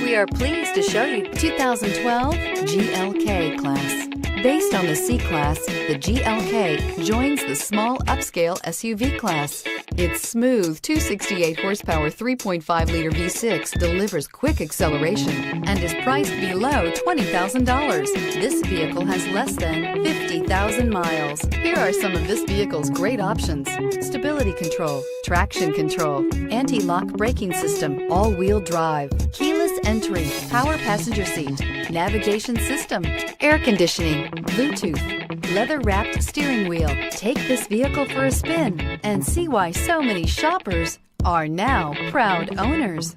We are pleased to show you 2012 GLK Class. Based on the C-Class, the GLK joins the small upscale SUV class. Its smooth 268 horsepower 3.5-liter V6 delivers quick acceleration and is priced below $20,000. This vehicle has less than 50,000 miles. Here are some of this vehicle's great options: stability control, traction control, anti-lock braking system, all-wheel drive, keyless entry, power passenger seat, navigation system, air conditioning, Bluetooth, leather-wrapped steering wheel. Take this vehicle for a spin and see why so many shoppers are now proud owners.